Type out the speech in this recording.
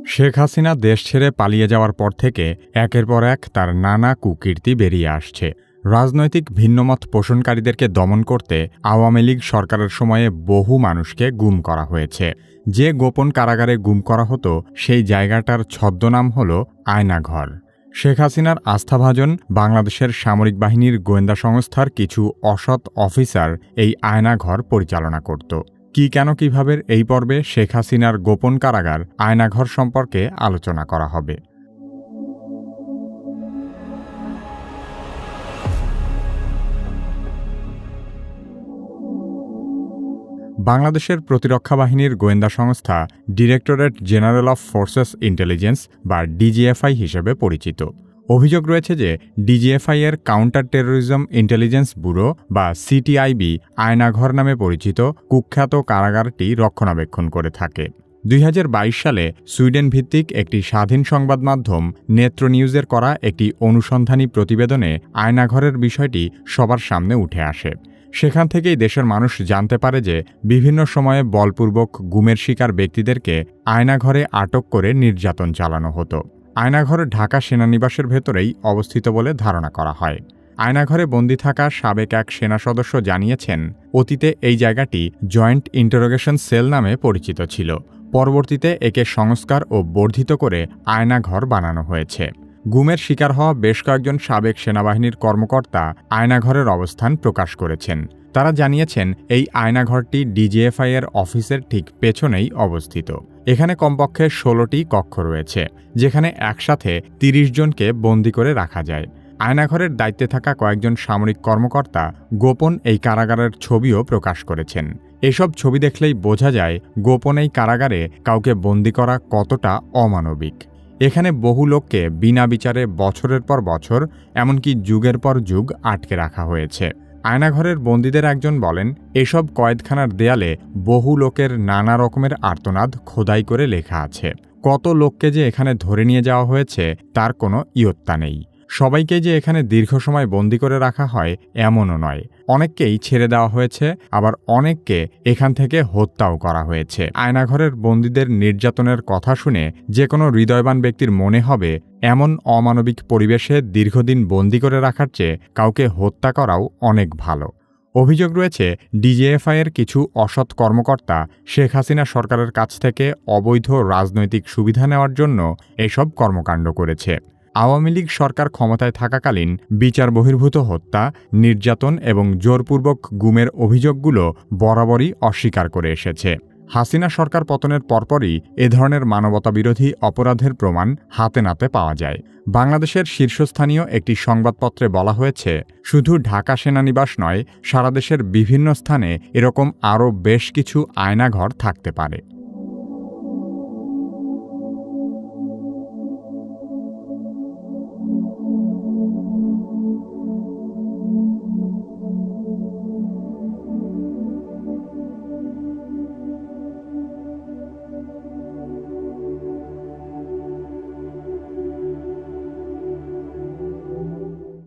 শেখ হাসিনা দেশ ছেড়ে পালিয়ে যাওয়ার পর থেকে একের পর এক তার নানা কুকীর্তি বেরিয়ে আসছে। রাজনৈতিক ভিন্নমত পোষণকারীদেরকে দমন করতে আওয়ামী লীগ সরকারের সময়ে বহু মানুষকে গুম করা হয়েছে। যে গোপন কারাগারে গুম করা হতো সেই জায়গাটার ছদ্মনাম হল আয়নাঘর। শেখ হাসিনার আস্থাভাজন বাংলাদেশের সামরিক বাহিনীর গোয়েন্দা সংস্থার কিছু অসৎ অফিসার এই আয়নাঘর পরিচালনা করত। কি কেন কিভাবে এই পর্বে শেখ হাসিনার গোপন কারাগার আয়নাঘর সম্পর্কে আলোচনা করা হবে। বাংলাদেশের প্রতিরক্ষা বাহিনীর গোয়েন্দা সংস্থা directorate general of forces intelligence বা ডিজিএফআই হিসেবে পরিচিত। অভিযোগ রয়েছে যে ডিজিএফআই এর কাউন্টার টেরোরিজম ইন্টেলিজেন্স ব্যুরো বা সিটিআইবি আয়নাঘর নামে পরিচিত কুখ্যাত কারাগারটি রক্ষণাবেক্ষণ করে থাকে। ২০২২ সালে সুইডেন ভিত্তিক একটি স্বাধীন সংবাদ মাধ্যম নেত্র নিউজের করা একটি অনুসন্ধানী প্রতিবেদনে আয়নাঘরের বিষয়টি সবার সামনে উঠে আসে। সেখান থেকেই দেশের মানুষ জানতে পারে যে বিভিন্ন সময়ে বলপূর্বক গুমের শিকার ব্যক্তিদেরকে আয়নাঘরে আটক করে নির্যাতন চালানো হতো। আয়নাঘর ঢাকা সেনানিবাসের ভেতরেই অবস্থিত বলে ধারণা করা হয়। আয়নাঘরে বন্দী থাকা সাবেক এক সেনা সদস্য জানিয়েছেন, অতীতে এই জায়গাটি জয়েন্ট ইন্টারোগেশন সেল নামে পরিচিত ছিল। পরবর্তীতে একে সংস্কার ও বর্ধিত করে আয়নাঘর বানানো হয়েছে। গুমের শিকার হওয়া বেশ কয়েকজন সাবেক সেনাবাহিনীর কর্মকর্তা আয়নাঘরের অবস্থান প্রকাশ করেছেন। তারা জানিয়েছেন এই আয়নাঘরটি ডিজিএফআই এর অফিসের ঠিক পেছনেই অবস্থিত। এখানে কমপক্ষে ১৬টি কক্ষ রয়েছে, যেখানে একসাথে ৩০ জনকে বন্দী করে রাখা যায়। আয়নাঘরের দায়িত্বে থাকা কয়েকজন সামরিক কর্মকর্তা গোপন এই কারাগারের ছবিও প্রকাশ করেছেন। এসব ছবি দেখলেই বোঝা যায় গোপন এই কারাগারে কাউকে বন্দী করা কতটা অমানবিক। এখানে বহু লোককে বিনা বিচারে বছরের পর বছর, এমনকি যুগের পর যুগ আটকে রাখা হয়েছে। আয়নাঘরের বন্দীদের একজন বলেন, এসব কয়েদখানার দেয়ালে বহু লোকের নানা রকমের আর্তনাদ খোদাই করে লেখা আছে। কত লোককে যে এখানে ধরে নিয়ে যাওয়া হয়েছে তার কোনো ইয়ত্তা নেই। সবাইকে যে এখানে দীর্ঘ সময় বন্দী করে রাখা হয় এমনও নয়। অনেককেই ছেড়ে দেওয়া হয়েছে, আবার অনেককে এখান থেকে হত্যাও করা হয়েছে। আয়নাঘরের বন্দীদের নির্যাতনের কথা শুনে যে কোনো হৃদয়বান ব্যক্তির মনে হবে এমন অমানবিক পরিবেশে দীর্ঘদিন বন্দী করে রাখার চেয়ে কাউকে হত্যা করাও অনেক ভালো। অভিযোগ রয়েছে ডিজিএফআই এর কিছু অসৎ কর্মকর্তা শেখ হাসিনা সরকারের কাছ থেকে অবৈধ রাজনৈতিক সুবিধা নেওয়ার জন্য এসব কর্মকাণ্ড করেছে। আওয়ামী লীগ সরকার ক্ষমতায় থাকাকালীন বিচার বহির্ভূত হত্যা, নির্যাতন এবং জোরপূর্বক গুমের অভিযোগগুলো বরাবরই অস্বীকার করে এসেছে। হাসিনা সরকার পতনের পরপরই এ ধরনের মানবতাবিরোধী অপরাধের প্রমাণ হাতে নাতে পাওয়া যায়। বাংলাদেশের শীর্ষস্থানীয় একটি সংবাদপত্রে বলা হয়েছে, শুধু ঢাকা সেনানিবাস নয়, সারা দেশের বিভিন্ন স্থানে এরকম আরও বেশ কিছু আয়নাঘর থাকতে পারে।